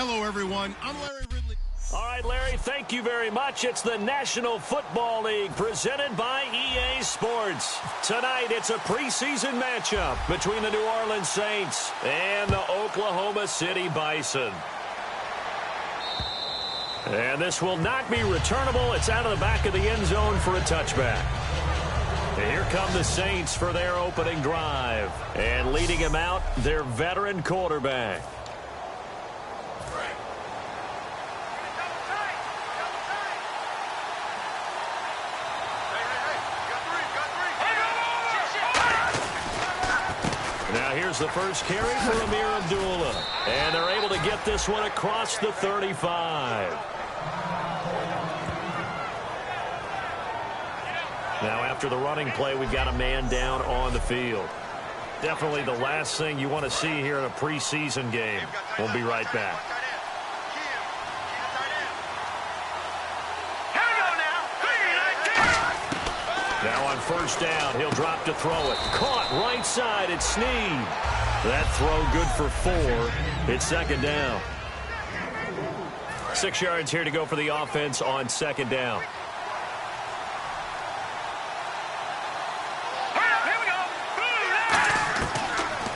Hello, everyone. I'm Larry Ridley. All right, Larry, thank you very much. It's the National Football League presented by EA Sports. Tonight, it's a preseason matchup between the New Orleans Saints and the Oklahoma City Bison. And this will not be returnable. It's out of the back of the end zone for a touchback. And here come the Saints for their opening drive. And leading him out, their veteran quarterback. Now here's the first carry for Amir Abdullah. And they're able to get this one across the 35. Now after the running play, we've got a man down on the field. Definitely the last thing you want to see here in a preseason game. We'll be right back. Now on first down, he'll drop to throw it. Caught right side, it's Snead. That throw good for 4. It's second down. 6 yards here to go for the offense on second down.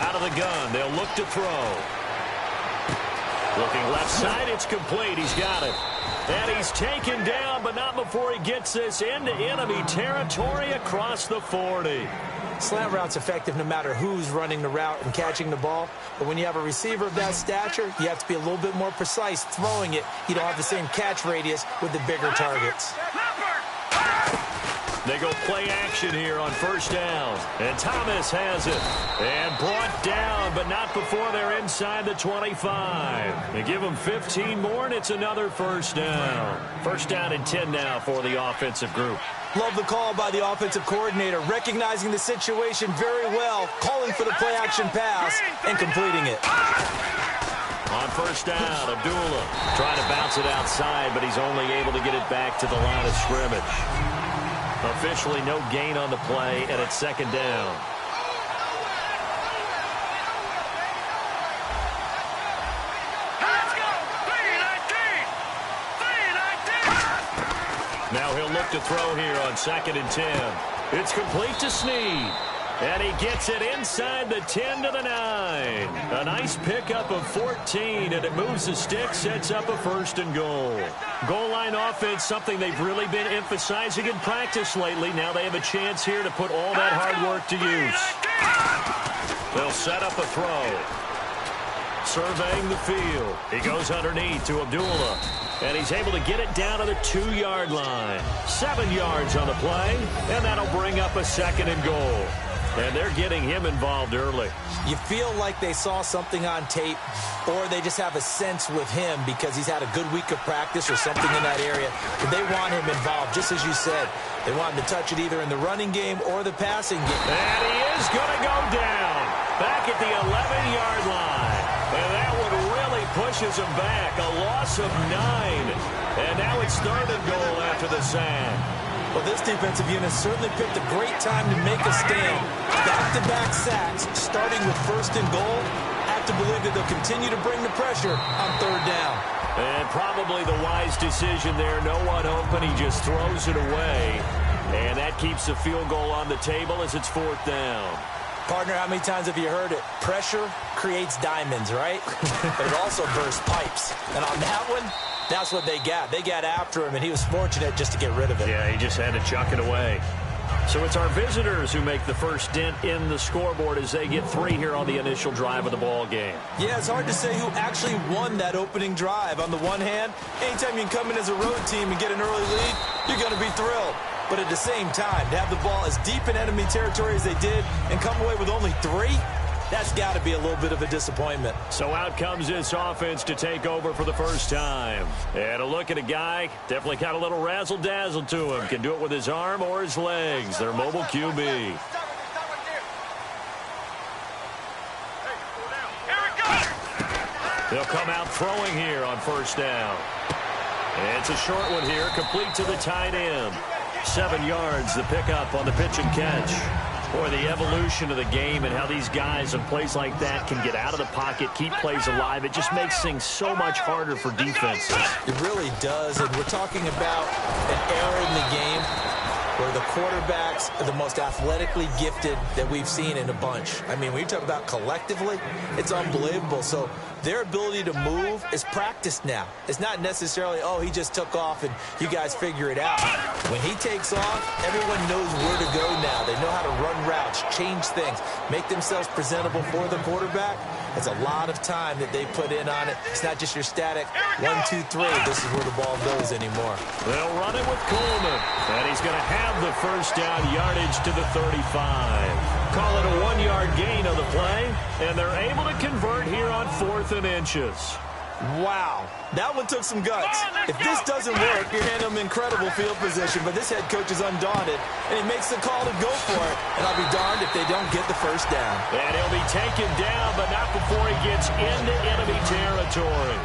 Out of the gun, they'll look to throw. Looking left side, it's complete. He's got it. And he's taken down, but not before he gets this into enemy territory across the 40. Slant route's effective no matter who's running the route and catching the ball. But when you have a receiver of that stature, you have to be a little bit more precise throwing it. You don't have the same catch radius with the bigger targets. They go play action here on first down. And Thomas has it. And brought down, but not before they're inside the 25. They give them 15 more, and it's another first down. First down and 10 now for the offensive group. Love the call by the offensive coordinator, recognizing the situation very well, calling for the play action pass, and completing it. On first down, Abdullah trying to bounce it outside, but he's only able to get it back to the line of scrimmage. Officially no gain on the play, and it's second down. Now he'll look to throw here on second and 10. It's complete to Snead. And he gets it inside the 10 to the 9. A nice pickup of 14, and it moves the stick, sets up a first and goal. Goal line offense, something they've really been emphasizing in practice lately. Now they have a chance here to put all that hard work to use. They'll set up a throw. Surveying the field. He goes underneath to Abdullah. And he's able to get it down to the 2-yard line. 7 yards on the play, and that'll bring up a second and goal. And they're getting him involved early. You feel like they saw something on tape, or they just have a sense with him because he's had a good week of practice or something in that area. But they want him involved, just as you said. They want him to touch it either in the running game or the passing game. And he is going to go down back at the 11-yard line. And that one really pushes him back. A loss of 9. And now it's third and goal after the sack. Well, this defensive unit certainly picked a great time to make a stand. Back-to-back sacks, starting with first and goal. Have to believe that they'll continue to bring the pressure on third down. And probably the wise decision there. No one open. He just throws it away. And that keeps the field goal on the table as it's fourth down. Partner, how many times have you heard it? Pressure creates diamonds, right? But it also bursts pipes. And on that one, that's what they got. They got after him, and he was fortunate just to get rid of it. Yeah, he just had to chuck it away. So it's our visitors who make the first dent in the scoreboard as they get 3 here on the initial drive of the ball game. Yeah, it's hard to say who actually won that opening drive. On the one hand, anytime you can come in as a road team and get an early lead, you're going to be thrilled. But at the same time, to have the ball as deep in enemy territory as they did and come away with only 3, that's got to be a little bit of a disappointment. So out comes this offense to take over for the first time. And a look at a guy, definitely got a little razzle-dazzle to him. Can do it with his arm or his legs. Their mobile QB. They'll come out throwing here on first down. And it's a short one here, complete to the tight end. 7 yards, the pickup on the pitch and catch. Boy, the evolution of the game and how these guys and plays like that can get out of the pocket, keep plays alive, it just makes things so much harder for defenses. It really does, and we're talking about an era in the game where the quarterbacks are the most athletically gifted that we've seen in a bunch. I mean, when you talk about collectively, it's unbelievable. So their ability to move is practiced now. It's not necessarily, oh, he just took off and you guys figure it out. When he takes off, everyone knows where to go now. They know how to run routes, change things, make themselves presentable for the quarterback. It's a lot of time that they put in on it. It's not just your static 1, 2, 3. This is where the ball goes anymore. They'll run it with Coleman, and he's going to have the first down yardage to the 35. Call it a 1-yard gain on the play, and they're able to convert here on 4th and inches. Wow, that one took some guts. If this doesn't work, you're handing them incredible field position, but this head coach is undaunted, and he makes the call to go for it, and I'll be darned if they don't get the first down. And he'll be taken down, but not before he gets into enemy territory.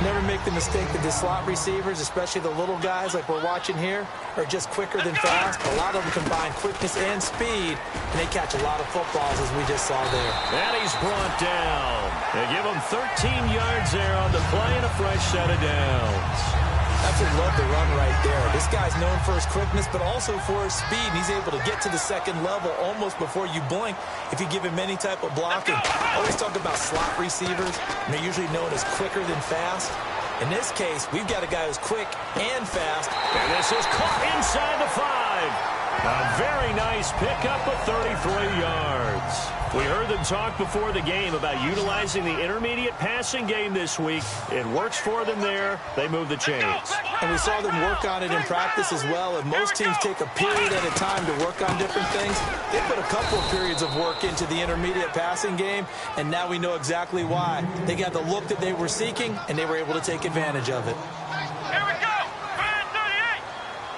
Never make the mistake that the slot receivers, especially the little guys like we're watching here, are just quicker than fast. A lot of them combine quickness and speed, and they catch a lot of footballs, as we just saw there. And he's brought down. They give him 13 yards there on the play and a fresh set of downs. Absolutely love the run right there. This guy's known for his quickness, but also for his speed. He's able to get to the second level almost before you blink if you give him any type of blocking. I always talk about slot receivers, and they're usually known as quicker than fast. In this case, we've got a guy who's quick and fast. And this is caught inside the 5. A very nice pickup of 33 yards. We heard them talk before the game about utilizing the intermediate passing game this week. It works for them there. They move the chains. And we saw them work on it in practice as well. And most teams take a period at a time to work on different things. They put a couple of periods of work into the intermediate passing game, and now we know exactly why. They got the look that they were seeking, and they were able to take advantage of it. Here we go! Brand 38!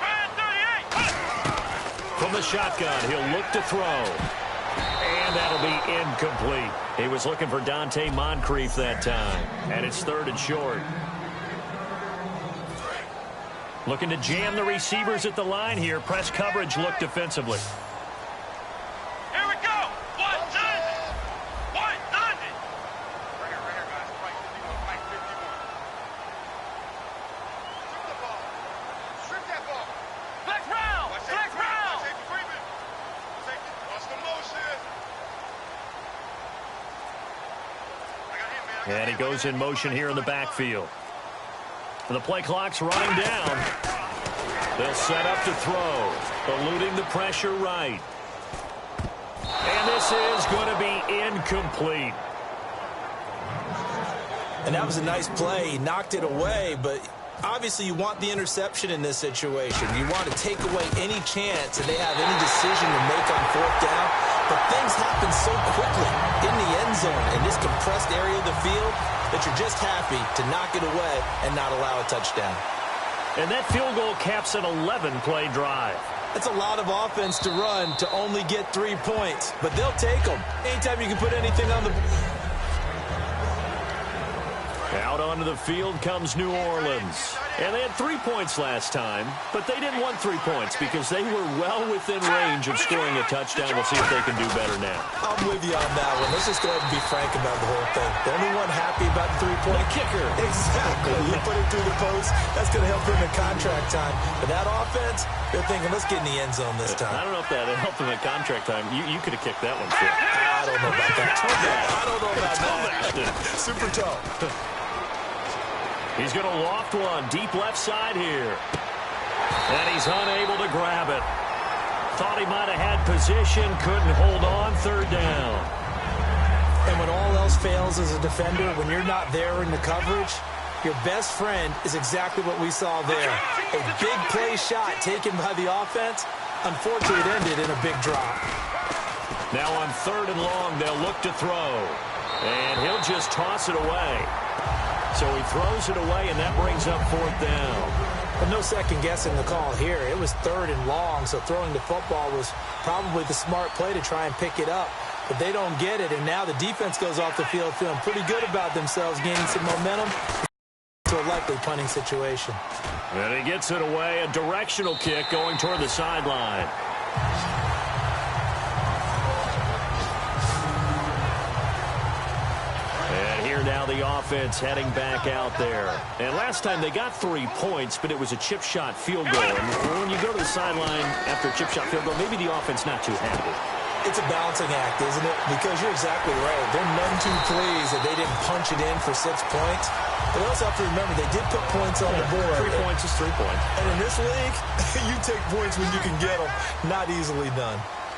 Brand 38! From the shotgun, he'll look to throw. And that'll be incomplete. He was looking for Dante Moncrief that time. And it's 3rd and short. Looking to jam the receivers at the line here. Press coverage look defensively. Here we go! 1-0! 1-0! Right here, guys. Right 51, right 51. Strip the ball. Strip that ball. Flex round! Flex round! Take the treatment. Take it. Watch the motion. I got him, man. And he goes in motion here in the backfield. And the play clock's running down. They'll set up to throw. Eluding the pressure right. And this is going to be incomplete. And that was a nice play. He knocked it away, but obviously you want the interception in this situation. You want to take away any chance that they have any decision to make on 4th down. But things happen so quickly in the end zone in this compressed area of the field that you're just happy to knock it away and not allow a touchdown. And that field goal caps an 11-play drive. That's a lot of offense to run to only get 3 points, but they'll take them. Anytime you can put anything on the... Out onto the field comes New Orleans. And they had 3 points last time, but they didn't want 3 points because they were well within range of scoring a touchdown. We'll see if they can do better now. I'm with you on that one. Let's just go ahead and be frank about the whole thing. The only one happy about the 3-point kicker. Exactly. You put it through the post. That's going to help him in contract time. But that offense, they're thinking, let's get in the end zone this time. I don't know if that helped him at contract time. You could have kicked that one, too. I don't know about that. I don't know about that. Super tough. He's going to loft one deep left side here. And he's unable to grab it. Thought he might have had position, couldn't hold on, 3rd down. And when all else fails as a defender, when you're not there in the coverage, your best friend is exactly what we saw there. A big play shot taken by the offense. Unfortunately, it ended in a big drop. Now on 3rd and long, they'll look to throw. And he'll just toss it away. So he throws it away, and that brings up 4th down. But no second guessing the call here. It was 3rd and long, so throwing the football was probably the smart play to try and pick it up. But they don't get it, and now the defense goes off the field feeling pretty good about themselves, gaining some momentum to a likely punting situation. And he gets it away, a directional kick going toward the sideline. here now, the offense heading back out there. And last time they got 3 points, but it was a chip shot field goal. And when you go to the sideline after a chip shot field goal, maybe the offense not too happy. It's a balancing act, isn't it? Because you're exactly right. They're none too pleased that they didn't punch it in for 6 points. But they also have to remember they did put points on the board. 3 points is 3 points. And in this league, you take points when you can get them. Not easily done.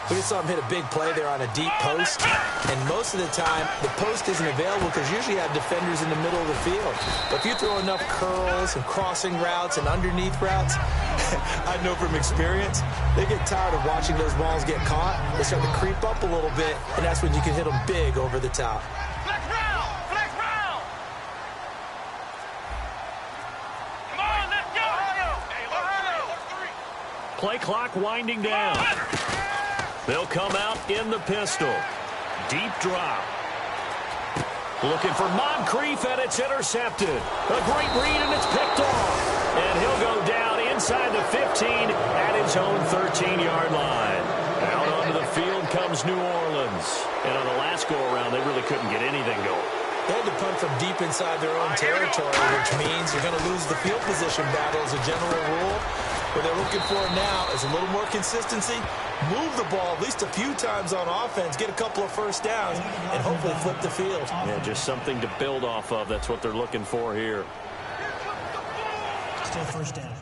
We just saw him hit a big play there on a deep post. And most of the time, the post isn't available because usually you have defenders in the middle of the field. But if you throw enough curls and crossing routes and underneath routes, I know from experience, they get tired of watching those balls get caught. They start to creep up a little bit, and that's when you can hit them big over the top. Flex round! Flex round! Come on, let's go! Hey, Play clock winding down. They'll come out in the pistol. Deep drop. Looking for Moncrief, and it's intercepted. A great read, and it's picked off. And he'll go down inside the 15 at his own 13-yard line. Out onto the field comes New Orleans. And on the last go-around, they really couldn't get anything going. They had to punt from deep inside their own territory, which means you're going to lose the field position battle as a general rule. What they're looking for now is a little more consistency, move the ball at least a few times on offense, get a couple of first downs, and hopefully flip the field. Yeah, just something to build off of. That's what they're looking for here. Still first down.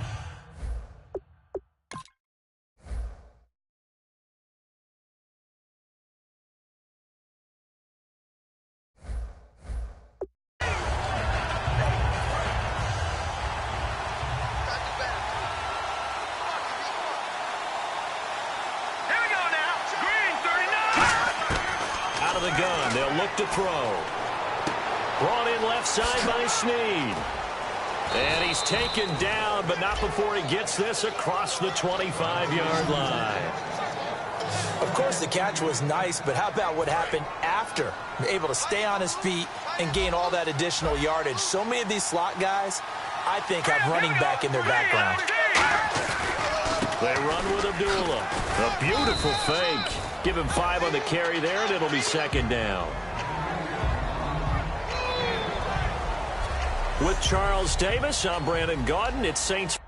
The gun. They'll look to throw. Brought in left side by Snead. And he's taken down, but not before he gets this across the 25-yard line. Of course, the catch was nice, but how about what happened after? Able to stay on his feet and gain all that additional yardage. So many of these slot guys, I think, have running back in their background. They run with Abdullah. A beautiful fake. Give him 5 on the carry there, and it'll be second down. With Charles Davis, I'm Brandon Gaudin. It's Saints.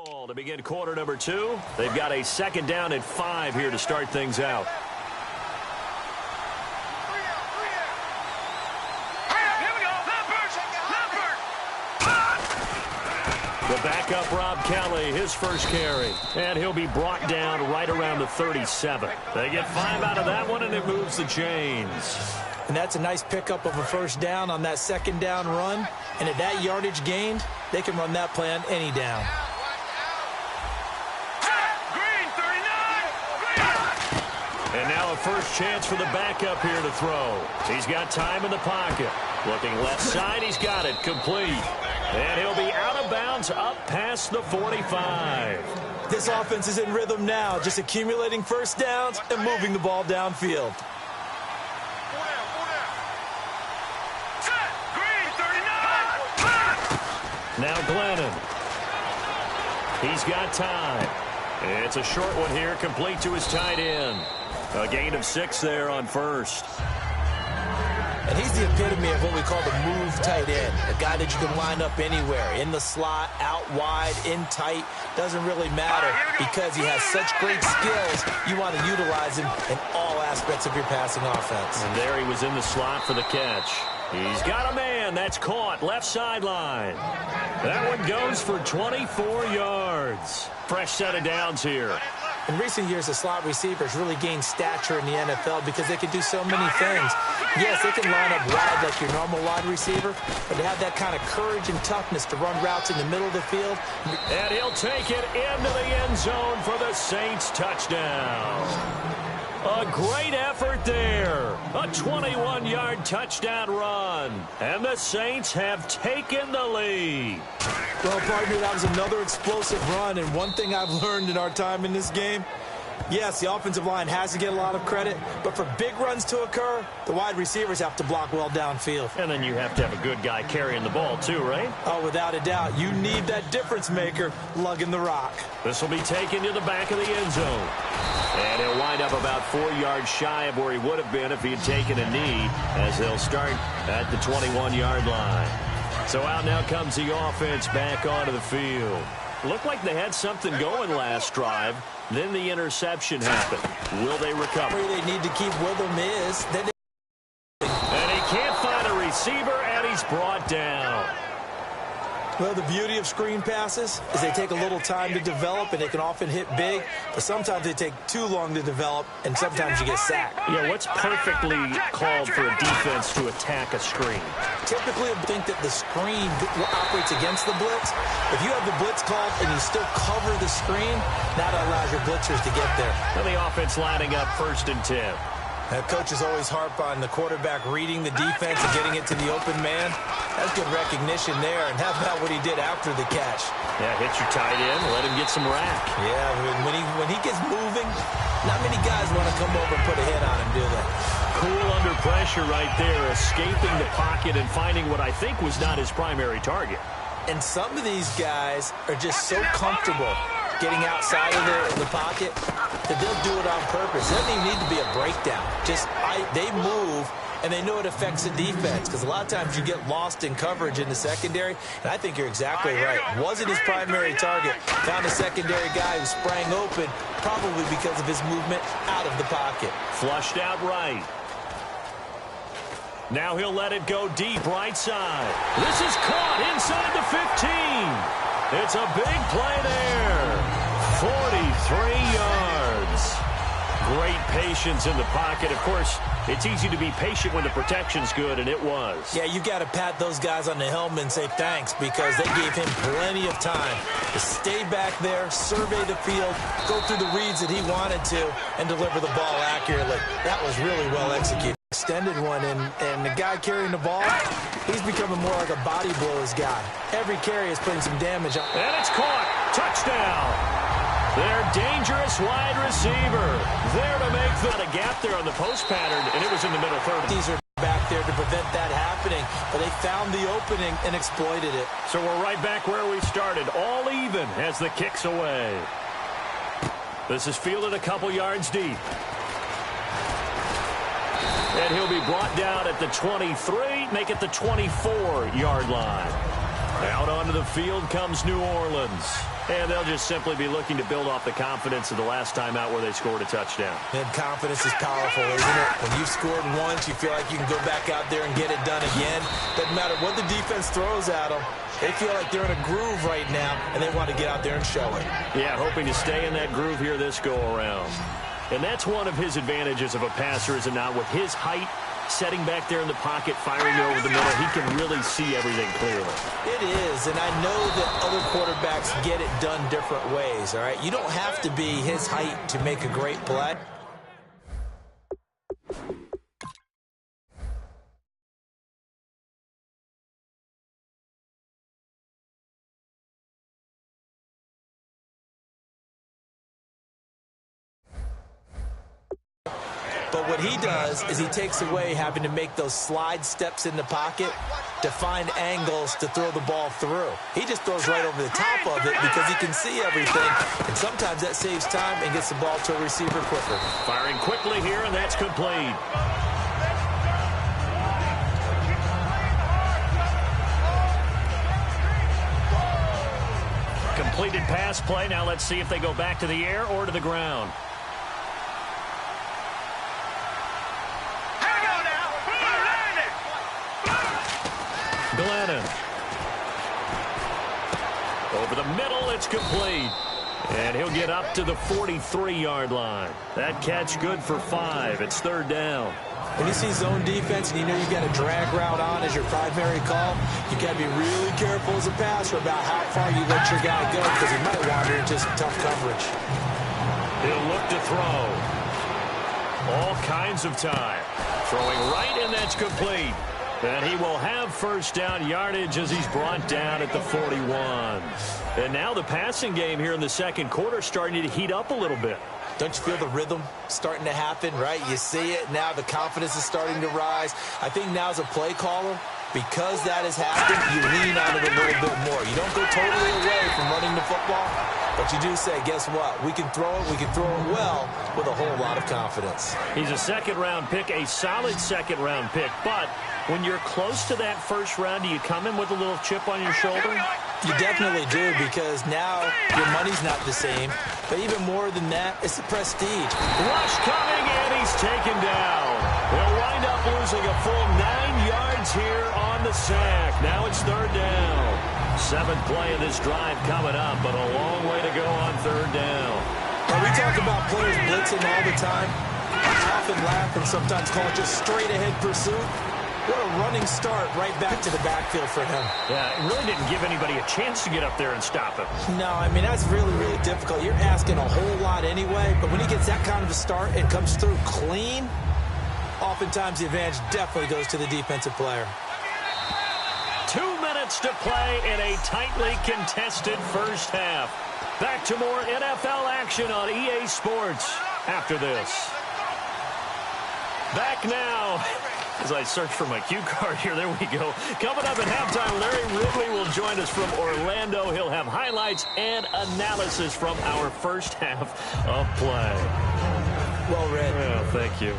Ball to begin quarter number 2. They've got a second down and 5 here to start things out. The backup, Rob Kelly, his first carry. And he'll be brought down right around the 37. They get 5 out of that one, and it moves the chains. And that's a nice pickup of a first down on that second down run. And at that yardage gained, they can run that play on any down. And now a first chance for the backup here to throw. He's got time in the pocket. Looking left side, he's got it. Complete. And he'll be out of bounds up past the 45. This offense is in rhythm now, just accumulating first downs and moving the ball downfield. Now Glennon. He's got time. It's a short one here, complete to his tight end. A gain of 6 there on first. And he's the epitome of what we call the move tight end. A guy that you can line up anywhere. In the slot, out wide, in tight. Doesn't really matter because he has such great skills. You want to utilize him in all aspects of your passing offense. And there he was in the slot for the catch. He's got a man. That's caught. Left sideline. That one goes for 24 yards. Fresh set of downs here. In recent years, the slot receivers really gained stature in the NFL because they can do so many things. Yes, they can line up wide like your normal wide receiver, but they have that kind of courage and toughness to run routes in the middle of the field. And he'll take it into the end zone for the Saints touchdown. A great effort there. A 21-yard touchdown run. And the Saints have taken the lead. Well, partner, that was another explosive run. And one thing I've learned in our time in this game, yes, the offensive line has to get a lot of credit, but for big runs to occur, the wide receivers have to block well downfield. And then you have to have a good guy carrying the ball too, right? Oh, without a doubt. You need that difference maker lugging the rock. This will be taken to the back of the end zone. And he'll wind up about 4 yards shy of where he would have been if he had taken a knee, as they'll start at the 21-yard line. So out now comes the offense back onto the field. Looked like they had something going last drive. Then the interception happened. Will they recover? Where they need to keep with them is that and he can't find a receiver, and he's brought down. Well, the beauty of screen passes is they take a little time to develop, and they can often hit big, but sometimes they take too long to develop, and sometimes you get sacked. Yeah, what's perfectly called for a defense to attack a screen? Typically, I think that the screen operates against the blitz. If you have the blitz called and you still cover the screen, that allows your blitzers to get there. And the offense lining up 1st and 10. Coaches always harp on the quarterback reading the defense and getting it to the open man. That's good recognition there. And how about what he did after the catch? Yeah, hit your tight end, let him get some rack. Yeah, when he gets moving, not many guys want to come over and put a hit on him, do they? Cool under pressure right there, escaping the pocket and finding what I think was not his primary target. And some of these guys are just so comfortable getting outside of the pocket that they'll do it on purpose. It doesn't even need to be a breakdown. They move, and they know it affects the defense because a lot of times you get lost in coverage in the secondary, and I think you're exactly right. Wasn't his primary target. Found a secondary guy who sprang open, probably because of his movement out of the pocket. Flushed out right. Now he'll let it go deep right side. This is caught inside the 15. It's a big play there. 43 yards. Great patience in the pocket. Of course, it's easy to be patient when the protection's good, and it was. Yeah, you got to pat those guys on the helmet and say thanks because they gave him plenty of time to stay back there, survey the field, go through the reads that he wanted to, and deliver the ball accurately. That was really well executed. Extended one, and the guy carrying the ball, he's becoming more like a body blows guy. Every carry is putting some damage on. And it's caught. Touchdown. Their dangerous wide receiver. There to make a gap there on the post pattern, and it was in the middle third. These are back there to prevent that happening, but they found the opening and exploited it. So we're right back where we started, all even as the kick's away. This is fielded a couple yards deep. And he'll be brought down at the 23, make it the 24-yard line. Out onto the field comes New Orleans. And they'll just simply be looking to build off the confidence of the last time out where they scored a touchdown. And confidence is powerful, isn't it? When you've scored once, you feel like you can go back out there and get it done again. Doesn't matter what the defense throws at them. They feel like they're in a groove right now, and they want to get out there and show it. Yeah, hoping to stay in that groove here this go-around. And that's one of his advantages of a passer, is it not? With his height, setting back there in the pocket, firing it over the middle, he can really see everything clearly. It is, and I know that other quarterbacks get it done different ways, all right? You don't have to be his height to make a great play. But what he does is he takes away having to make those slide steps in the pocket to find angles to throw the ball through. He just throws right over the top of it because he can see everything, and sometimes that saves time and gets the ball to a receiver quicker. Firing quickly here, and that's complete. Completed pass play. Now let's see if they go back to the air or to the ground. Glennon. Over the middle, it's complete. And he'll get up to the 43-yard line. That catch good for 5. It's third down. When you see zone defense and you know you got a drag route on as your primary call, you got to be really careful as a passer about how far you let your guy go because he might wander into some tough coverage. He'll look to throw. All kinds of time. Throwing right, and that's complete. And he will have first down yardage as he's brought down at the 41. And now the passing game here in the second quarter starting to heat up a little bit. Don't you feel the rhythm starting to happen, right? You see it now. The confidence is starting to rise. I think now as a play caller, because that has happened, you lean on it a little bit more. You don't go totally away from running the football, but you do say, guess what? We can throw it. We can throw it well with a whole lot of confidence. He's a second-round pick, a solid second-round pick. But when you're close to that first round, do you come in with a little chip on your shoulder? You definitely do, because now your money's not the same. But even more than that, it's the prestige. Rush coming, and he's taken down. He'll wind up losing a full 9 yards here on the sack. Now it's third down. 7th play of this drive coming up, but a long way to go on third down. When we talk about players blitzing all the time, I often laugh and sometimes call it just straight-ahead pursuit. What a running start right back to the backfield for him. Yeah, it really didn't give anybody a chance to get up there and stop him. No, I mean, that's really, really difficult. You're asking a whole lot anyway, but when he gets that kind of a start and comes through clean, oftentimes the advantage definitely goes to the defensive player. 2 minutes to play in a tightly contested first half. Back to more NFL action on EA Sports after this. Back now. As I search for my cue card here, there we go. Coming up at halftime, Larry Ridley will join us from Orlando. He'll have highlights and analysis from our first half of play. Well read. Well, thank you.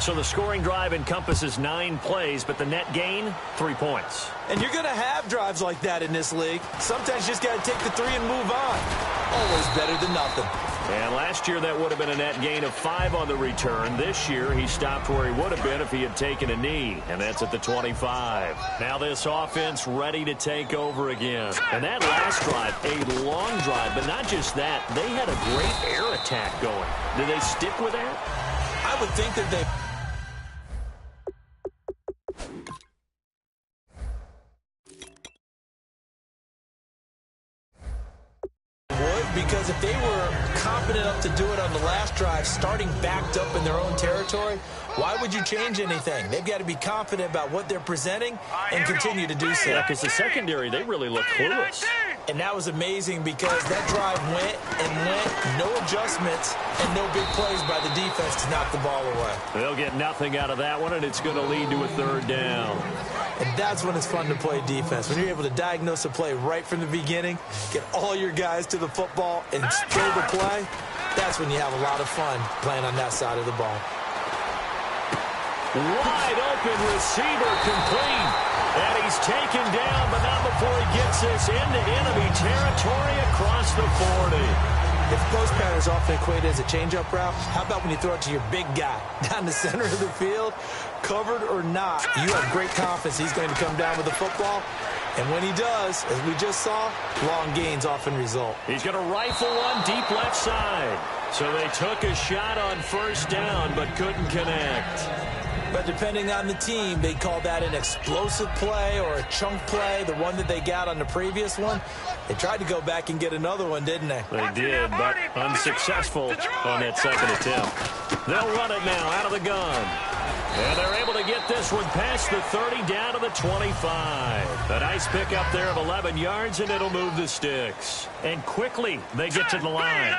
So the scoring drive encompasses 9 plays, but the net gain, 3 points. And you're going to have drives like that in this league. Sometimes you just got to take the 3 and move on. Always better than nothing. And last year, that would have been a net gain of 5 on the return. This year, he stopped where he would have been if he had taken a knee, and that's at the 25. Now this offense ready to take over again. And that last drive, a long drive, but not just that. They had a great air attack going. Did they stick with that? I would think that they would, because if they were confident enough to do it on the last drive, starting backed up in their own territory, why would you change anything? They've got to be confident about what they're presenting and continue to do so. Yeah, because the secondary, they really look clueless. And that was amazing because that drive went and went, no adjustments and no big plays by the defense to knock the ball away. They'll get nothing out of that one, and it's going to lead to a third down. And that's when it's fun to play defense. When you're able to diagnose a play right from the beginning, get all your guys to the football and throw the play, that's when you have a lot of fun playing on that side of the ball. Wide open receiver complete. And he's taken down, but not before he gets us into enemy territory across the 40. If post pattern is often equated as a change-up route, how about when you throw it to your big guy down the center of the field? Covered or not, you have great confidence he's going to come down with the football. And when he does, as we just saw, long gains often result. He's going to rifle one deep left side. So they took a shot on first down but couldn't connect. But depending on the team, they call that an explosive play or a chunk play, the one that they got on the previous one. They tried to go back and get another one, didn't they? They did, but unsuccessful on that second attempt. They'll run it now out of the gun. And they're able to get this one past the 30 down to the 25. A nice pickup there of 11 yards, and it'll move the sticks. And quickly, they get to the line.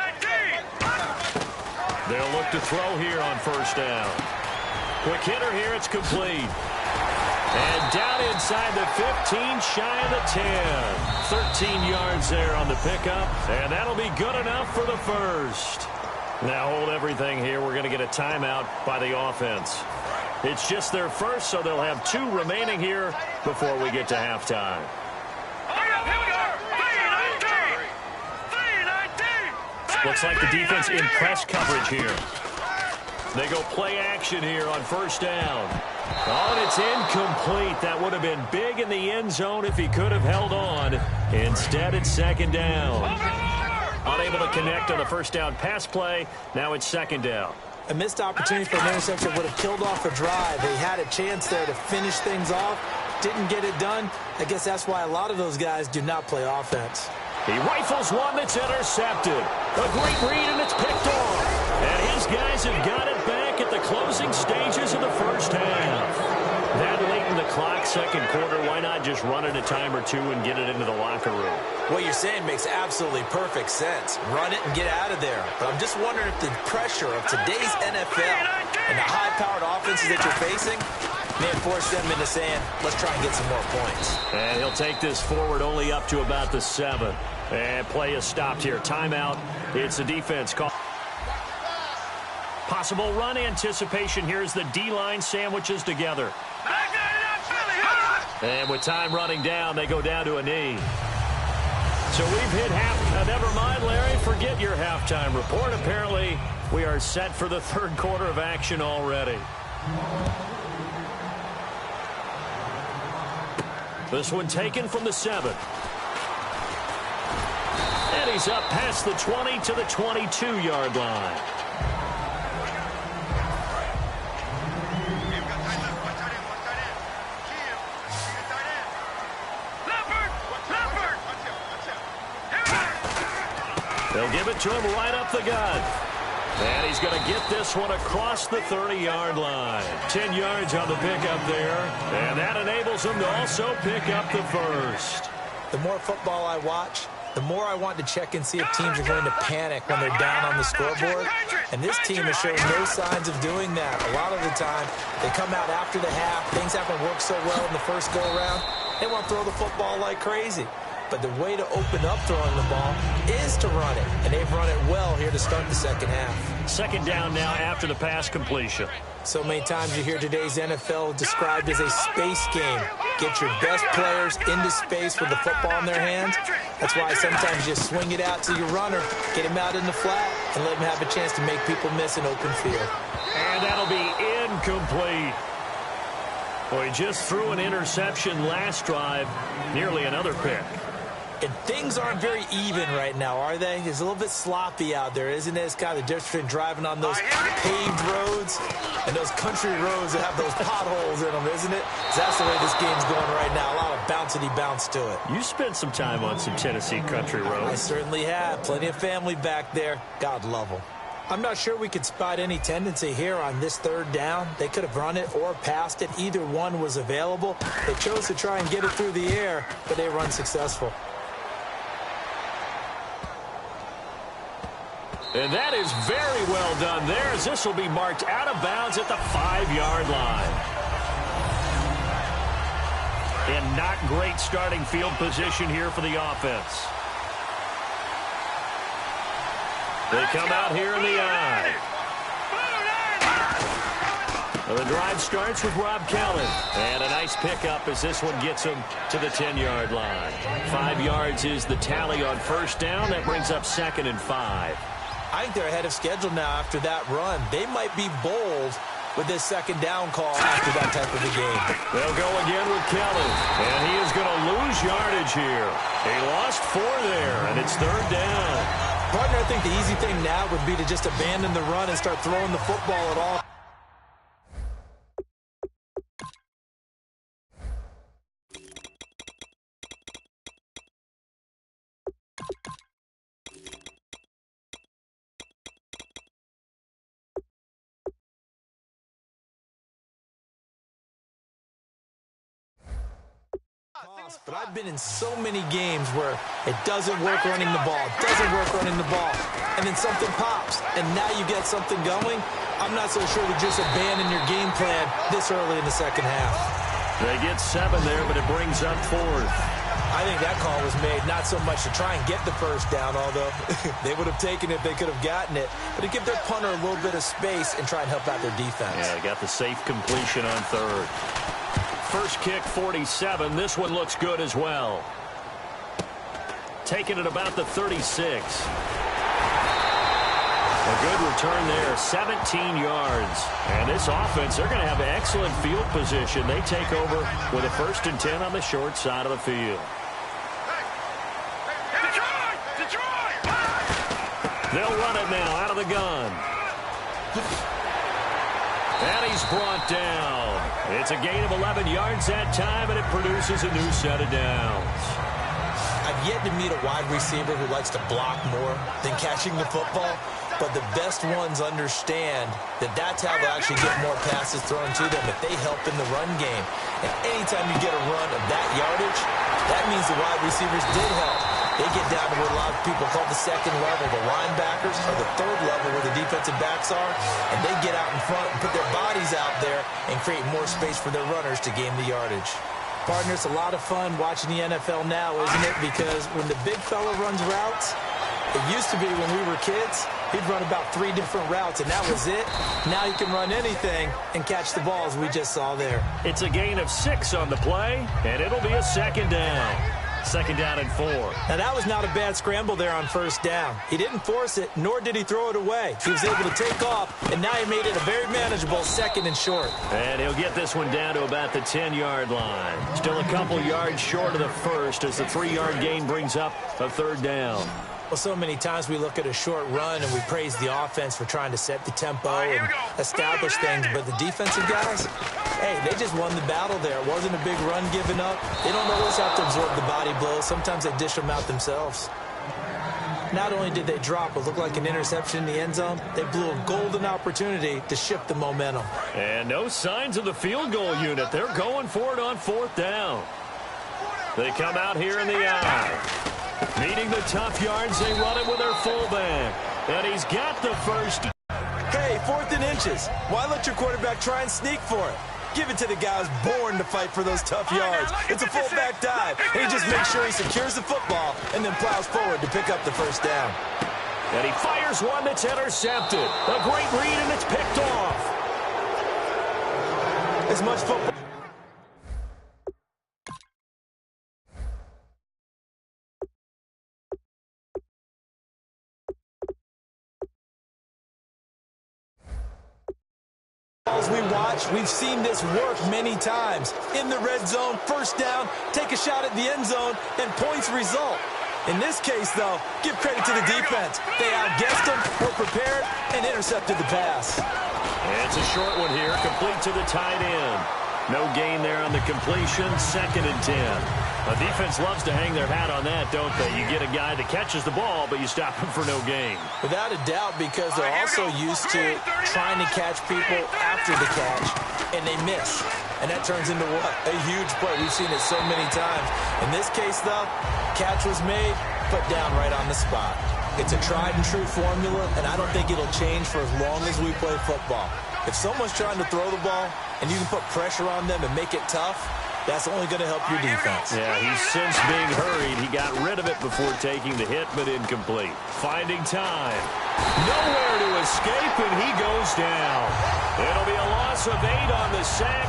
They'll look to throw here on first down. Quick hitter here, it's complete. And down inside the 15, shy of the 10. 13 yards there on the pickup, and that'll be good enough for the first. Now hold everything here. We're going to get a timeout by the offense. It's just their first, so they'll have 2 remaining here before we get to halftime. Looks like the defense in press coverage here. They go play action here on first down. Oh, and it's incomplete. That would have been big in the end zone if he could have held on. Instead, it's second down. Unable to connect on the first down pass play. Now it's second down. A missed opportunity for an interception would have killed off a drive. They had a chance there to finish things off. Didn't get it done. I guess that's why a lot of those guys do not play offense. He rifles one that's intercepted. A great read, and it's picked off. And his guys have got it back at the closing stages of the first half. That late in the clock, second quarter, why not just run it a time or two and get it into the locker room? What you're saying makes absolutely perfect sense. Run it and get out of there. But I'm just wondering if the pressure of today's NFL and the high-powered offenses that you're facing may force them into saying, let's try and get some more points. And he'll take this forward only up to about the 7. And play is stopped here. Timeout. It's the defense call. Possible run anticipation. Here's the D-line sandwiches together. And with time running down, they go down to a knee. So we've hit half. Never mind, Larry. Forget your halftime report. Apparently, we are set for the third quarter of action already. This one taken from the 7. And he's up past the 20 to the 22-yard line. They'll give it to him right up the gut. And he's going to get this one across the 30-yard line. 10 yards on the pickup there. And that enables him to also pick up the first. The more football I watch, the more I want to check and see if teams are going to panic when they're down on the scoreboard. And this team has shown no signs of doing that. A lot of the time, they come out after the half. Things haven't worked so well in the first go-around. They want to throw the football like crazy. But the way to open up throwing the ball is to run it. And they've run it well here to start the second half. Second down now after the pass completion. So many times you hear today's NFL described as a space game. Get your best players into space with the football in their hands. That's why sometimes you swing it out to your runner, get him out in the flat, and let him have a chance to make people miss an open field. And that'll be incomplete. Well, he just threw an interception last drive, nearly another pick. And things aren't very even right now, are they? It's a little bit sloppy out there, isn't it? It's kind of the difference between driving on those paved roads and those country roads that have those potholes in them, isn't it? That's the way this game's going right now. A lot of bouncy bounce to it. You spent some time on some Tennessee country roads. I certainly have. Plenty of family back there. God love them. I'm not sure we could spot any tendency here on this third down. They could have run it or passed it. Either one was available. They chose to try and get it through the air, but they were unsuccessful. And that is very well done there, as this will be marked out of bounds at the 5-yard line. And not great starting field position here for the offense. They come out here in the eye. Well, the drive starts with Rob Kellen. And a nice pickup as this one gets him to the 10-yard line. 5 yards is the tally on first down. That brings up 2nd and 5. I think they're ahead of schedule now after that run. They might be bold with this 2nd down call after that type of a game. They'll go again with Kelly, and he is going to lose yardage here. He lost 4 there, and it's 3rd down. Partner, I think the easy thing now would be to just abandon the run and start throwing the football at all. But I've been in so many games where it doesn't work running the ball, and then something pops, and now you get something going. I'm not so sure to just abandon your game plan this early in the second half. They get 7 there, but it brings up 4th. I think that call was made not so much to try and get the first down, although they would have taken it if they could have gotten it, but to give their punter a little bit of space and try and help out their defense. Yeah, they got the safe completion on 3rd. First kick, 47. This one looks good as well. Taking it about the 36. A good return there, 17 yards. And this offense, they're going to have an excellent field position. They take over with a 1st and 10 on the short side of the field. They'll run it now out of the gun. And he's brought down. It's a gain of 11 yards that time, and it produces a new set of downs. I've yet to meet a wide receiver who likes to block more than catching the football, but the best ones understand that that's how they'll actually get more passes thrown to them if they help in the run game. And anytime you get a run of that yardage, that means the wide receivers did help. They get down to what a lot of people call the 2nd level. The linebackers are the 3rd level where the defensive backs are, and they get out in front and put their bodies out there and create more space for their runners to gain the yardage. Partner, it's a lot of fun watching the NFL now, isn't it? Because when the big fella runs routes, it used to be when we were kids, he'd run about 3 different routes, and that was it. Now you can run anything and catch the ball, as we just saw there. It's a gain of 6 on the play, and it'll be a 2nd down. 2nd down and 4. Now, that was not a bad scramble there on first down. He didn't force it, nor did he throw it away. He was able to take off, and now he made it a very manageable 2nd and short. And he'll get this one down to about the 10-yard line. Still a couple yards short of the 1st as the 3-yard gain brings up a 3rd down. Well, so many times we look at a short run and we praise the offense for trying to set the tempo and establish things, but the defensive guys, hey, they just won the battle there. It wasn't a big run given up. They don't always have to absorb the body blows. Sometimes they dish them out themselves. Not only did they drop what looked like an interception in the end zone, they blew a golden opportunity to shift the momentum. And no signs of the field goal unit. They're going for it on 4th down. They come out here in the eye. Needing the tough yards, they run it with their fullback. And he's got the first. Hey, 4th and inches. Why let your quarterback try and sneak for it? Give it to the guy who's born to fight for those tough yards. It's a fullback dive, and he just makes sure he secures the football and then plows forward to pick up the first down. And he fires one that's intercepted. A great read, and it's picked off. As much football. As we watch, we've seen this work many times. In the red zone, first down, take a shot at the end zone, and points result. In this case, though, give credit to the defense. They outguessed them, were prepared, and intercepted the pass. It's a short one here, complete to the tight end. No gain there on the completion, 2nd and 10. The defense loves to hang their hat on that, don't they? You get a guy that catches the ball, but you stop him for no gain. Without a doubt, because they're also used to trying to catch people after the catch, and they miss. And that turns into what? A huge play. We've seen it so many times. In this case, though, catch was made, put down right on the spot. It's a tried-and-true formula, and I don't think it'll change for as long as we play football. If someone's trying to throw the ball, and you can put pressure on them and make it tough, that's only going to help your defense. Yeah, he's since being hurried. He got rid of it before taking the hit, but incomplete. Finding time. Nowhere to escape, and he goes down. It'll be a loss of 8 on the sack,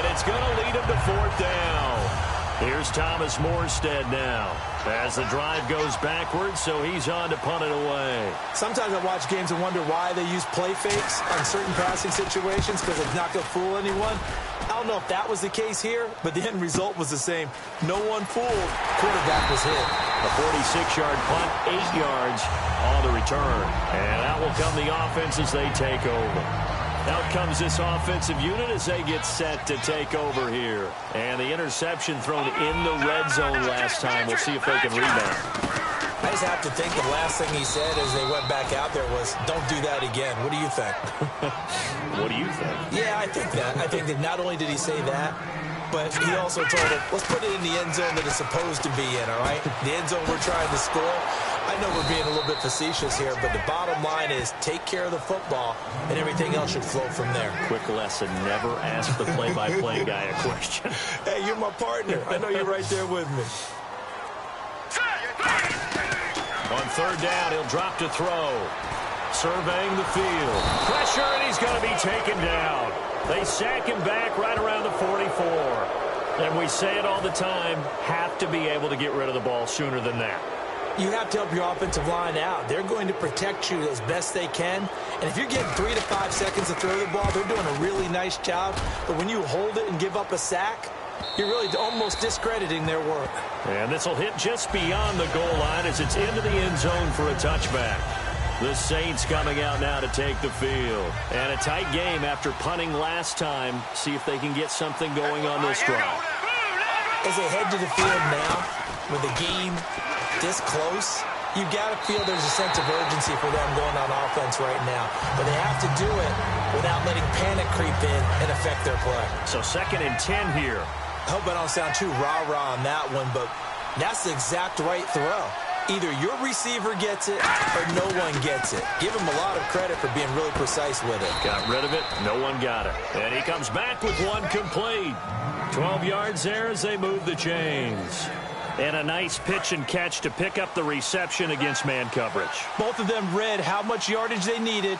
and it's going to lead him to 4th down. Here's Thomas Morstead now as the drive goes backwards, so he's on to punt it away. Sometimes I watch games and wonder why they use play fakes on certain passing situations because it's not going to fool anyone. I don't know if that was the case here, but the end result was the same. No one fooled. Quarterback was hit. A 46-yard punt, 8 yards on the return. And out will come the offense as they take over. Out comes this offensive unit as they get set to take over here. And the interception thrown in the red zone last time. We'll see if they can rebound. I just have to think the last thing he said as they went back out there was, don't do that again. What do you think? What do you think? Yeah, I think that. I think that not only did he say that, but he also told him, let's put it in the end zone that it's supposed to be in, all right? The end zone we're trying to score. I know we're being a little bit facetious here, but the bottom line is take care of the football, and everything else should flow from there. Quick lesson, never ask the play-by-play guy a question. Hey, you're my partner. I know you're right there with me. On third down, he'll drop to throw. Surveying the field. Pressure, and he's going to be taken down. They sack him back right around the 44. And we say it all the time, have to be able to get rid of the ball sooner than that. You have to help your offensive line out. They're going to protect you as best they can. And if you're getting 3 to 5 seconds to throw the ball, they're doing a really nice job. But when you hold it and give up a sack, you're really almost discrediting their work. And this will hit just beyond the goal line as it's into the end zone for a touchback. The Saints coming out now to take the field. And a tight game after punting last time. See if they can get something going on this drive. As they head to the field now, with the game this close, you got to feel there's a sense of urgency for them going on offense right now. But they have to do it without letting panic creep in and affect their play. So 2nd and 10 here. I hope I don't sound too rah-rah on that one, but that's the exact right throw. Either your receiver gets it or no one gets it. Give him a lot of credit for being really precise with it. Got rid of it. No one got it. And he comes back with one complete. 12 yards there as they move the chains. And a nice pitch and catch to pick up the reception against man coverage. Both of them read how much yardage they needed,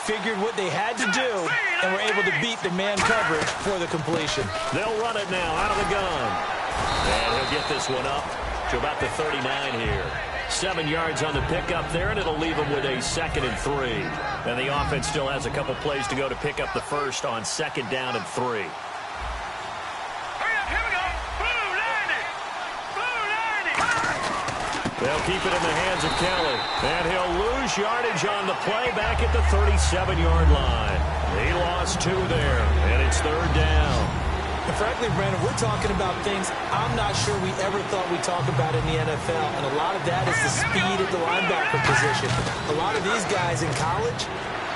figured what they had to do, and were able to beat the man coverage for the completion. They'll run it now out of the gun. And he'll get this one up to about the 39 here. 7 yards on the pickup there, and it'll leave him with a 2nd and 3. And the offense still has a couple plays to go to pick up the first on 2nd down and 3. They'll keep it in the hands of Kelly. And he'll lose yardage on the play back at the 37-yard line. He lost 2 there, and it's 3rd down. And frankly, Brandon, we're talking about things I'm not sure we ever thought we'd talk about in the NFL. And a lot of that is the speed at the linebacker position. A lot of these guys in college,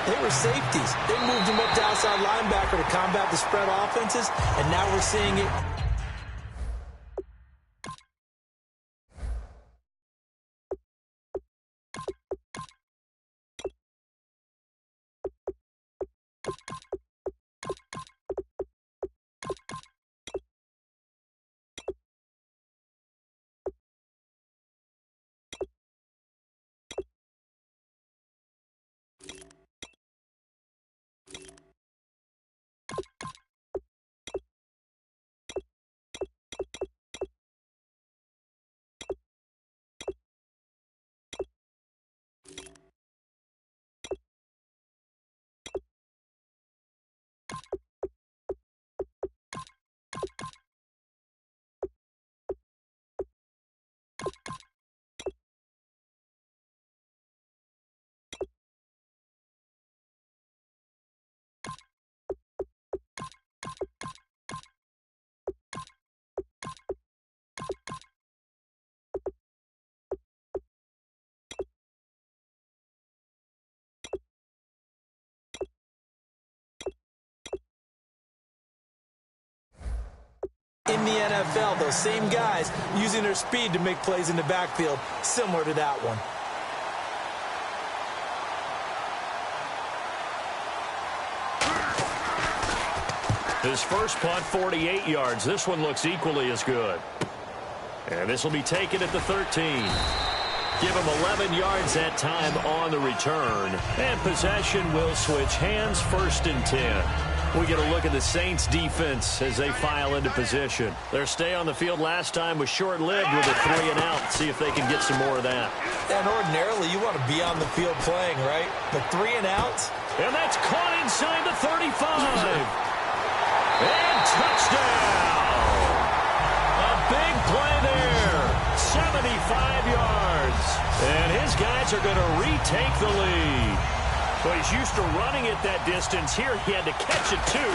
they were safeties. They moved them up to outside linebacker to combat the spread offenses, and now we're seeing it. In the NFL, those same guys using their speed to make plays in the backfield, similar to that one. His first punt, 48 yards. This one looks equally as good. And this will be taken at the 13. Give him 11 yards that time on the return. And possession will switch hands, 1st and 10. We get a look at the Saints defense as they file into position. Their stay on the field last time was short-lived with a 3-and-out. See if they can get some more of that. And ordinarily, you want to be on the field playing, right? But 3-and-outs? And that's caught inside the 35. And touchdown. A big play there. 75 yards. And his guys are going to retake the lead. Well, he's used to running it that distance. Here, he had to catch it, too,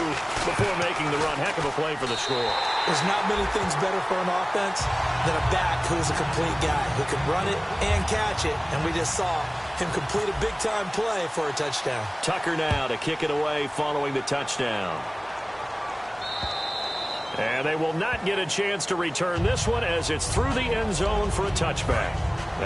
before making the run. Heck of a play for the score. There's not many things better for an offense than a back who's a complete guy who can run it and catch it. And we just saw him complete a big-time play for a touchdown. Tucker now to kick it away following the touchdown. And they will not get a chance to return this one as it's through the end zone for a touchback.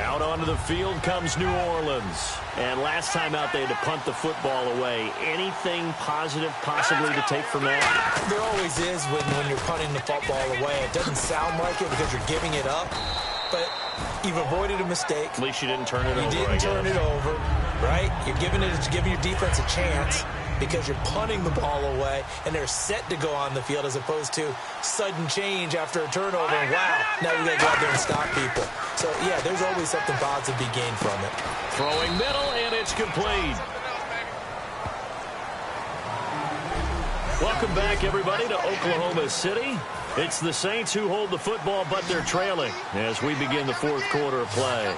Out onto the field comes New Orleans. And last time out, they had to punt the football away. Anything positive possibly to take from that? There always is when you're punting the football away. It doesn't sound like it because you're giving it up, but you've avoided a mistake. At least you didn't turn it over. You didn't turn it over, right? You're giving your defense a chance because you're punting the ball away, and they're set to go on the field as opposed to sudden change after a turnover. And wow, now we got to go out there and stop people. So, yeah, there's always something positive to be gained from it. Throwing middle, and it's complete. Welcome back, everybody, to Oklahoma City. It's the Saints who hold the football, but they're trailing as we begin the fourth quarter of play.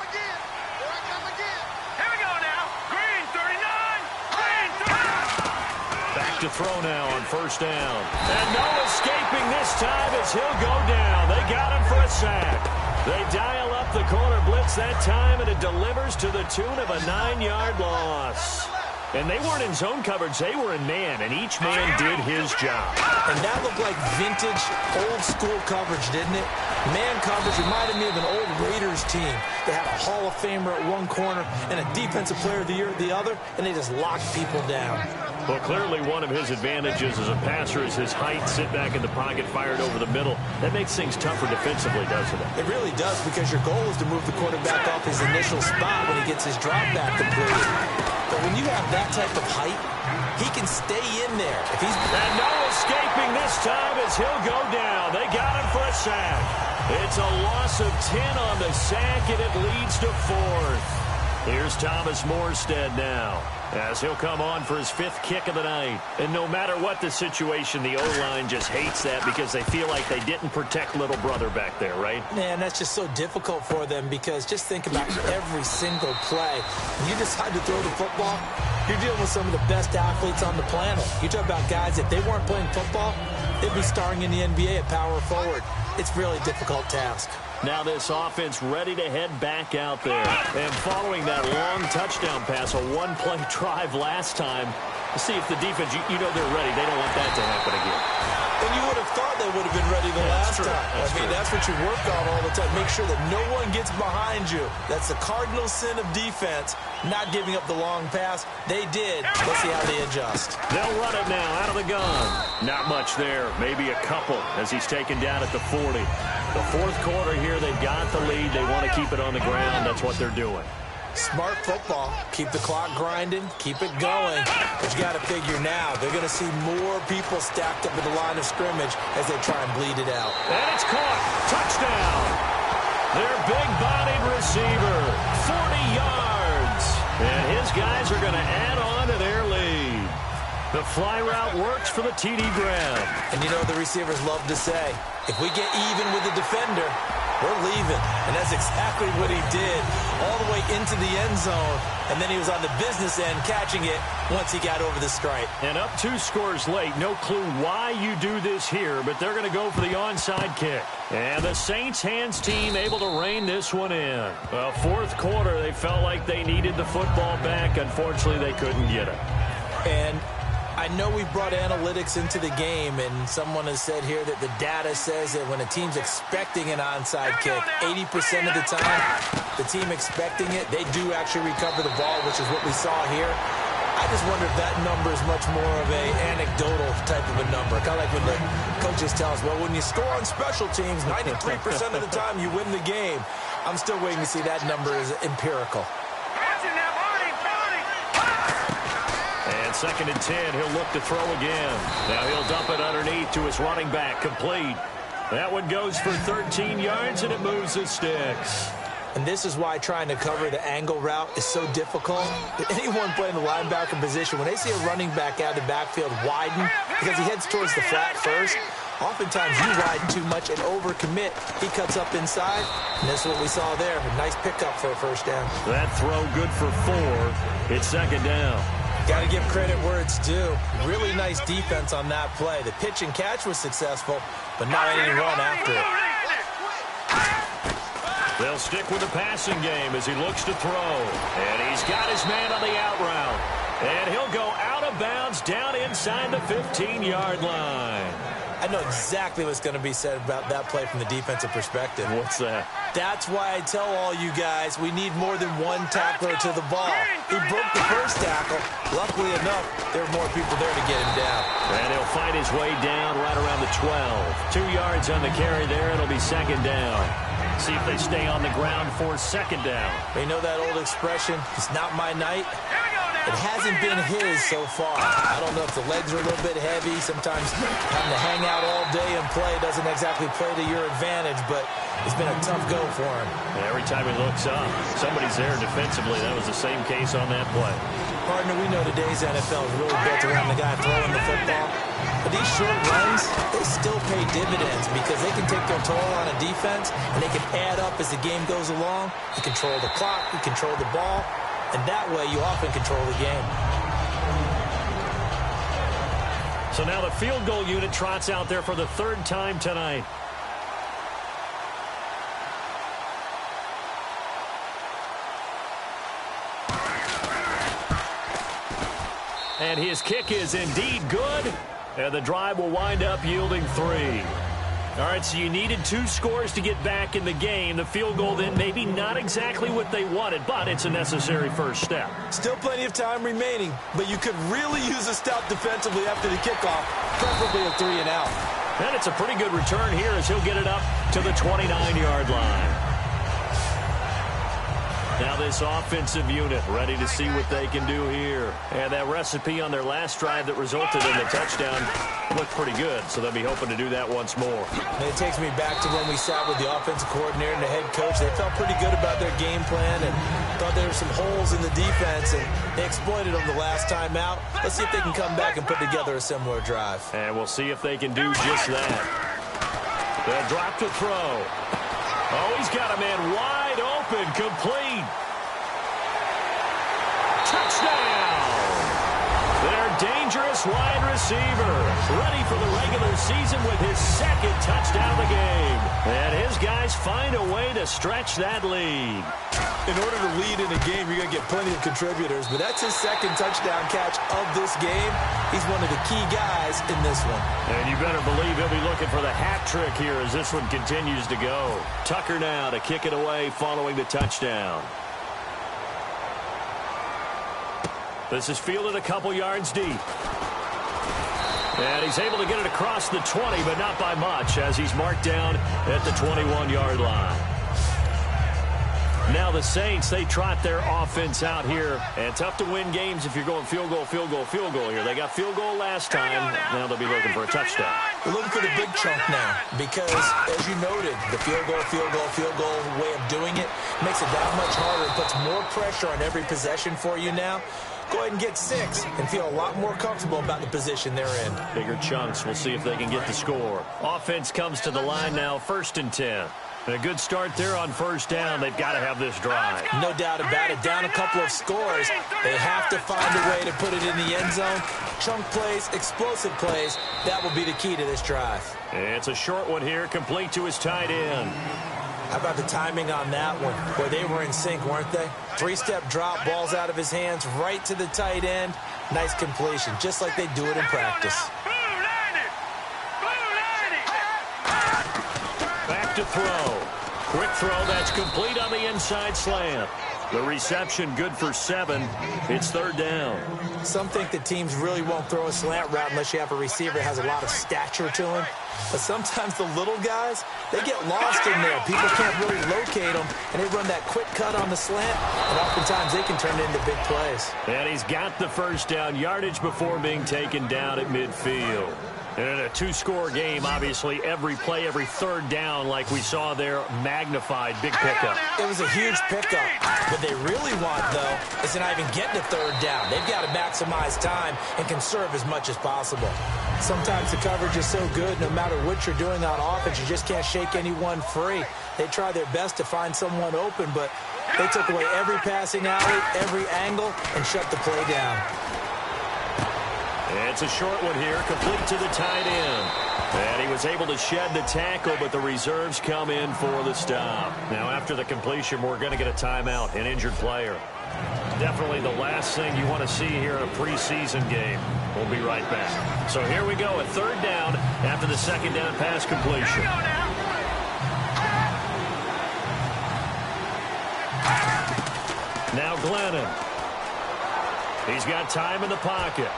To throw now on first down. And no escaping this time as he'll go down. They got him for a sack. They dial up the corner blitz that time, and it delivers to the tune of a 9-yard loss. And they weren't in zone coverage. They were in man, and each man did his job. And that looked like vintage, old-school coverage, didn't it? Man coverage reminded me of an old Raiders team. They had a Hall of Famer at one corner and a Defensive Player of the Year at the other, and they just locked people down. Well, clearly one of his advantages as a passer is his height. Sit back in the pocket, fired over the middle. That makes things tougher defensively, doesn't it? It really does, because your goal is to move the quarterback off his initial spot when he gets his drop back completed. But when you have that type of height, he can stay in there. And no escaping this time as he'll go down. They got him for a sack. It's a loss of 10 on the sack, and it leads to fourth. Here's Thomas Morstead now, as he'll come on for his 5th kick of the night. And no matter what the situation, the O-line just hates that because they feel like they didn't protect little brother back there, right? Man, that's just so difficult for them, because just think about every single play. When you decide to throw the football, you're dealing with some of the best athletes on the planet. You talk about guys, if they weren't playing football, they'd be starring in the NBA at power forward. It's a really difficult task. Now this offense ready to head back out there. And following that long touchdown pass, a one-play drive last time, to see if the defense, you know they're ready. They don't want that to happen again. And you would have thought they would have been ready the last time. That's what you work on all the time. Make sure that no one gets behind you. That's the cardinal sin of defense, not giving up the long pass. They did. Let's see how they adjust. They'll run it now out of the gun. Not much there. Maybe a couple as he's taken down at the 40. The fourth quarter here, they've got the lead. They want to keep it on the ground. That's what they're doing. Smart football. Keep the clock grinding. Keep it going. But you got to figure now, they're going to see more people stacked up at the line of scrimmage as they try and bleed it out. And it's caught. Touchdown. Their big-bodied receiver. 40 yards. And his guys are going to add on to their lead. The fly route works for the TD grab. And you know the receivers love to say, if we get even with the defender, we're leaving. And that's exactly what he did, all the way into the end zone. And then he was on the business end catching it once he got over the stripe. And up 2 scores late. No clue why you do this here, but they're going to go for the onside kick. And the Saints hands team able to rein this one in. Well, fourth quarter, they felt like they needed the football back. Unfortunately, they couldn't get it. And I know we brought analytics into the game, and someone has said here that the data says that when a team's expecting an onside kick, 80% of the time, the team expecting it, they do actually recover the ball, which is what we saw here. I just wonder if that number is much more of a anecdotal type of a number. Kind of like when the coaches tell us, well, when you score on special teams, 93% of the time you win the game. I'm still waiting to see that number is empirical. 2nd and 10. He'll look to throw again. Now he'll dump it underneath to his running back. Complete. That one goes for 13 yards, and it moves the sticks. And this is why trying to cover the angle route is so difficult. Anyone playing the linebacker position, when they see a running back out of the backfield widen because he heads towards the flat first, oftentimes you widen too much and overcommit. He cuts up inside, and that's what we saw there. A nice pickup for a first down. That throw good for 4. It's 2nd down. Got to give credit where it's due. Really nice defense on that play. The pitch and catch was successful, but not any run after it. They'll stick with the passing game as he looks to throw. And he's got his man on the out route. And he'll go out of bounds down inside the 15-yard line. I know exactly what's going to be said about that play from the defensive perspective. What's that? That's why I tell all you guys we need more than one tackler to the ball. He broke the first tackle. Luckily enough, there were more people there to get him down. And he'll fight his way down right around the 12. 2 yards on the carry there. It'll be 2nd down. See if they stay on the ground for 2nd down. You know that old expression, it's not my night? It hasn't been his so far. I don't know if the legs are a little bit heavy. Sometimes having to hang out all day and play doesn't exactly play to your advantage, but it's been a tough go for him. Every time he looks up, somebody's there defensively. That was the same case on that play. Partner, we know today's NFL is really built around the guy throwing the football. But these short runs, they still pay dividends because they can take their toll on a defense, and they can add up as the game goes along. You control the clock, you control the ball, and that way you often control the game. So now the field goal unit trots out there for the 3rd time tonight. And his kick is indeed good. And the drive will wind up yielding 3. All right, so you needed 2 scores to get back in the game. The field goal then maybe not exactly what they wanted, but it's a necessary first step. Still plenty of time remaining, but you could really use a stop defensively after the kickoff, preferably a 3 and out. And it's a pretty good return here as he'll get it up to the 29-yard line. Now this offensive unit ready to see what they can do here. And that recipe on their last drive that resulted in the touchdown looked pretty good, so they'll be hoping to do that once more. And it takes me back to when we sat with the offensive coordinator and the head coach. They felt pretty good about their game plan and thought there were some holes in the defense, and they exploited them the last time out. Let's see if they can come back and put together a similar drive. And we'll see if they can do just that. They'll drop to throw. Oh, he's got a man wide open, complete. Touchdown! Their dangerous wide receiver, ready for the regular season with his 2nd touchdown of the game. And his guys find a way to stretch that lead. In order to lead in a game, you're going to get plenty of contributors, but that's his 2nd touchdown catch of this game. He's one of the key guys in this one. And you better believe he'll be looking for the hat trick here as this one continues to go. Tucker now to kick it away following the touchdown. This is fielded a couple yards deep. And he's able to get it across the 20, but not by much as he's marked down at the 21-yard line. Now the Saints, they trot their offense out here. And tough to win games if you're going field goal, field goal, field goal here. They got field goal last time. Now they'll be looking for a touchdown. We're looking for the big chunk now because, as you noted, the field goal way of doing it makes it that much harder. It puts more pressure on every possession for you now. Go ahead and get 6 and feel a lot more comfortable about the position they're in. Bigger chunks. We'll see if they can get the score. Offense comes to the line now, 1st and 10. And a good start there on 1st down. They've got to have this drive. No doubt about it. Down a couple of scores. They have to find a way to put it in the end zone. Chunk plays, explosive plays. That will be the key to this drive. It's a short one here, complete to his tight end. How about the timing on that one? Boy, they were in sync, weren't they? 3-step drop, balls out of his hands, right to the tight end. Nice completion, just like they do it in practice. Back to throw. Quick throw, that's complete on the inside slant. The reception good for 7. It's third down. Some think that teams really won't throw a slant route unless you have a receiver that has a lot of stature to him. But sometimes the little guys, they get lost in there. People can't really locate them, and they run that quick cut on the slant, and oftentimes they can turn it into big plays. And he's got the first down yardage before being taken down at midfield. And in a two-score game, obviously, every play, every third down, like we saw there, magnified. Big pickup. It was a huge pickup. What they really want, though, is to not even get to third down. They've got to maximize time and conserve as much as possible. Sometimes the coverage is so good, no matter what you're doing on offense, you just can't shake anyone free. They try their best to find someone open, but they took away every passing alley, every angle, and shut the play down. It's a short one here, complete to the tight end. And he was able to shed the tackle, but the reserves come in for the stop. Now, after the completion, we're going to get a timeout, an injured player. Definitely the last thing you want to see here in a preseason game. We'll be right back. So here we go, a third down after the second down pass completion. Now Glennon. He's got time in the pocket.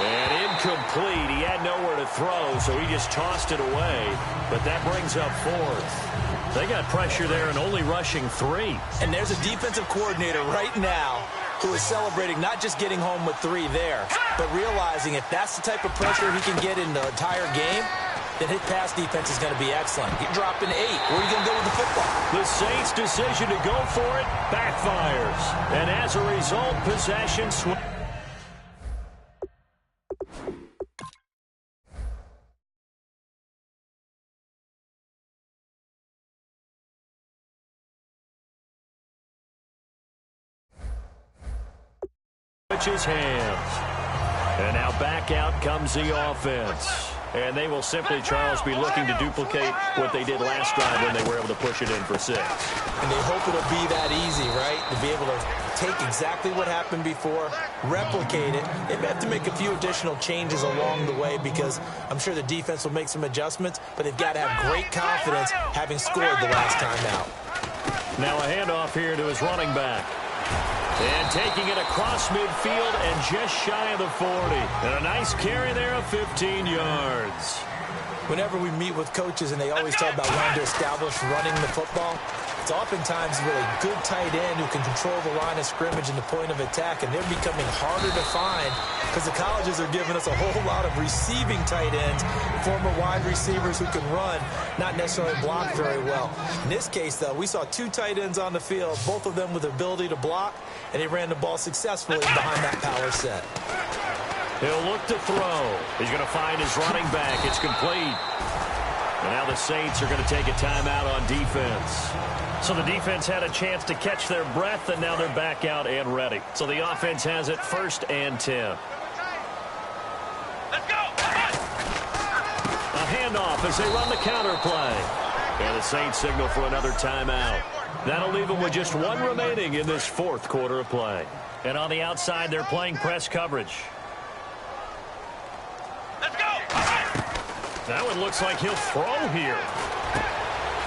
And incomplete. He had nowhere to throw, so he just tossed it away. But that brings up fourth. They got pressure there and only rushing 3. And there's a defensive coordinator right now who is celebrating not just getting home with 3 there, but realizing if that's the type of pressure he can get in the entire game, then his pass defense is going to be excellent. You're dropping 8. Where are you going to go with the football? The Saints' decision to go for it backfires. And as a result, possession switches hands. And now back out comes the offense. And they will simply, Charles, be looking to duplicate what they did last drive when they were able to push it in for 6. And they hope it'll be that easy, right? To be able to take exactly what happened before, replicate it. They may have to make a few additional changes along the way because I'm sure the defense will make some adjustments, but they've got to have great confidence having scored the last time out. Now a handoff here to his running back. And taking it across midfield and just shy of the 40. And a nice carry there of 15 yards. Whenever we meet with coaches and they always talk about wanting to establish running the football, it's oftentimes with a good tight end who can control the line of scrimmage and the point of attack, and they're becoming harder to find because the colleges are giving us a whole lot of receiving tight ends, former wide receivers who can run, not necessarily block very well. In this case, though, we saw 2 tight ends on the field, both of them with the ability to block, and they ran the ball successfully behind that power set. He'll look to throw. He's going to find his running back. It's complete. And now the Saints are going to take a timeout on defense. So the defense had a chance to catch their breath, and now they're back out and ready. So the offense has it 1st and 10. Let's go! A handoff as they run the counter play. And the Saints signal for another timeout. That'll leave them with just 1 remaining in this 4th quarter of play. And on the outside, they're playing press coverage. Let's go! That one looks like he'll throw here.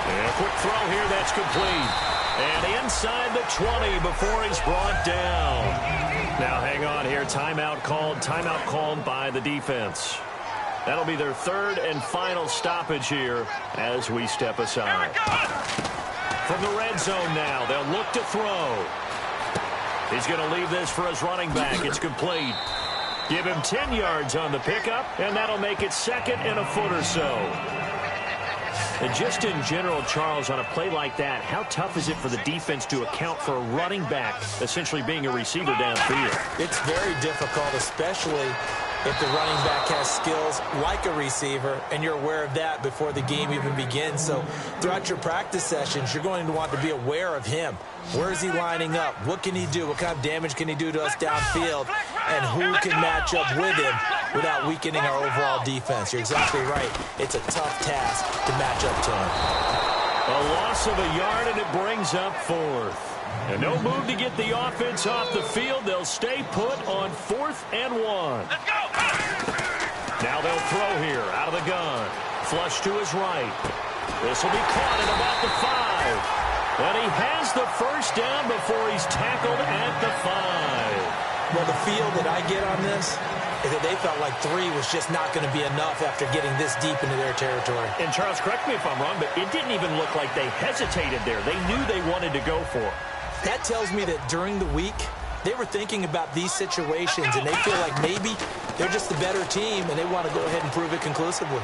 And a quick throw here, that's complete. And inside the 20 before he's brought down. Now hang on here, timeout called by the defense. That'll be their 3rd and final stoppage here as we step aside. From the red zone now, they'll look to throw. He's going to leave this for his running back. It's complete. Give him 10 yards on the pickup, and that'll make it 2nd and a foot or so. And just in general, Charles, on a play like that, how tough is it for the defense to account for a running back essentially being a receiver downfield? It's very difficult, especially if the running back has skills like a receiver, and you're aware of that before the game even begins. So throughout your practice sessions, you're going to want to be aware of him. Where is he lining up? What can he do? What kind of damage can he do to us downfield? And who can match up with him without weakening our overall defense? You're exactly right. It's a tough task to match up to him. A loss of a yard, and it brings up 4th. And no move to get the offense off the field. They'll stay put on 4th and 1. Let's go! Now they'll throw here out of the gun. Flush to his right. This will be caught at about the 5. And he has the first down before he's tackled at the 5. Well, the feel that I get on this is that they felt like 3 was just not going to be enough after getting this deep into their territory. And Charles, correct me if I'm wrong, but it didn't even look like they hesitated there. They knew they wanted to go for it. That tells me that during the week, they were thinking about these situations, and they feel like maybe they're just the better team, and they want to go ahead and prove it conclusively.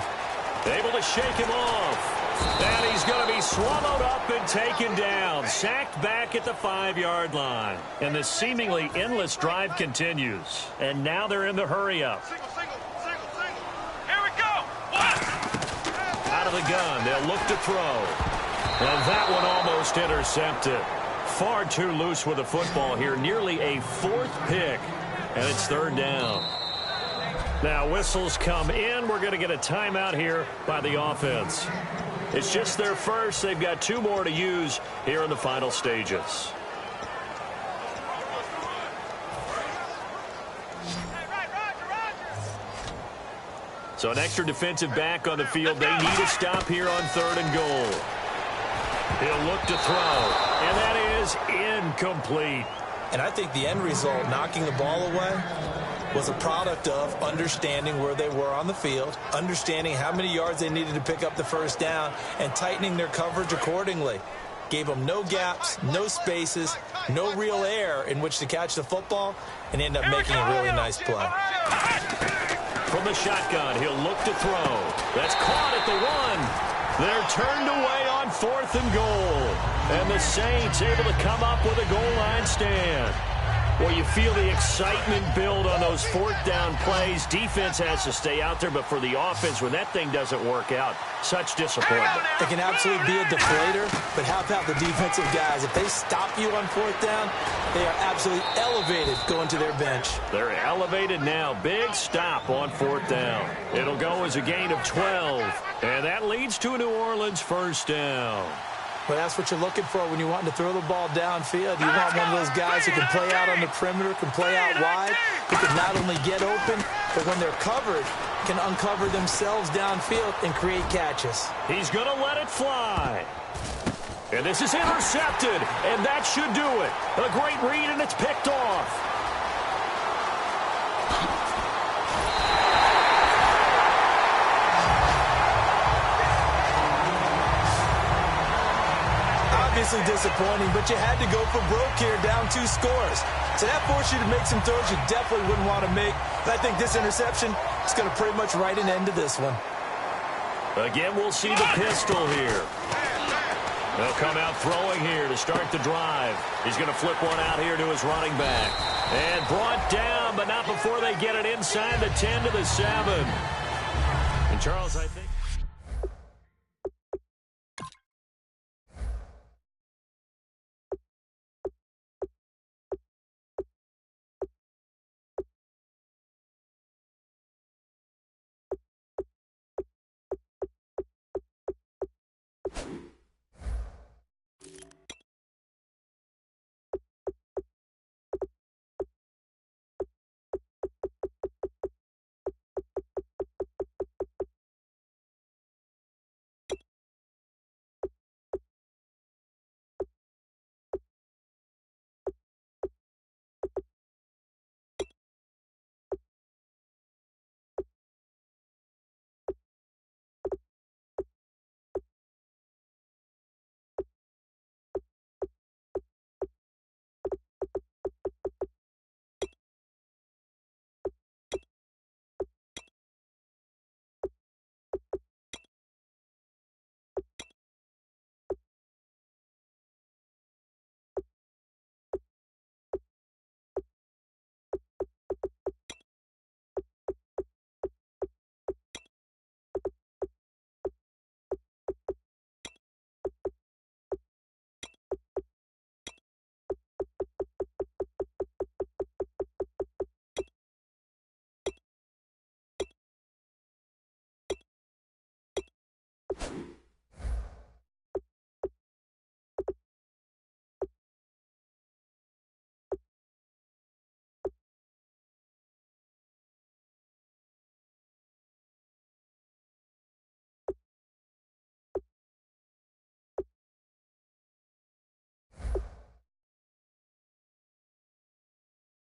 Able to shake him off. And he's going to be swallowed up and taken down. Sacked back at the 5-yard line. And the seemingly endless drive continues. And now they're in the hurry-up. Single. Here we go. One. Out of the gun, they'll look to throw. And that one almost intercepted. Far too loose with the football here. Nearly a 4th pick. And it's 3rd down. Now whistles come in. We're going to get a timeout here by the offense. It's just their first. They've got 2 more to use here in the final stages. So an extra defensive back on the field. They need a stop here on 3rd and goal. He'll look to throw. And that is incomplete. And I think the end result, knocking the ball away, was a product of understanding where they were on the field, understanding how many yards they needed to pick up the first down, and tightening their coverage accordingly. Gave them no gaps, no spaces, no real air in which to catch the football, and end up making a really nice play. From the shotgun, he'll look to throw. That's caught at the 1. They're turned away on 4th and goal. And the Saints able to come up with a goal line stand. Well, you feel the excitement build on those 4th down plays. Defense has to stay out there, but for the offense, when that thing doesn't work out, such disappointment. It can absolutely be a deflator, but how about the defensive guys? If they stop you on 4th down, they are absolutely elevated going to their bench. They're elevated now. Big stop on 4th down. It'll go as a gain of 12, and that leads to a New Orleans first down. Well, that's what you're looking for when you're wanting to throw the ball downfield. You want one of those guys who can play out on the perimeter, can play out wide, who can not only get open, but when they're covered, can uncover themselves downfield and create catches. He's going to let it fly. And this is intercepted, and that should do it. A great read, and it's picked off. Obviously disappointing, but you had to go for broke here, down 2 scores. So that forced you to make some throws you definitely wouldn't want to make. And I think this interception is going to pretty much write an end to this one. Again, we'll see the pistol here. They'll come out throwing here to start the drive. He's going to flip one out here to his running back. And brought down, but not before they get it inside the 10 to the 7. And Charles, I think...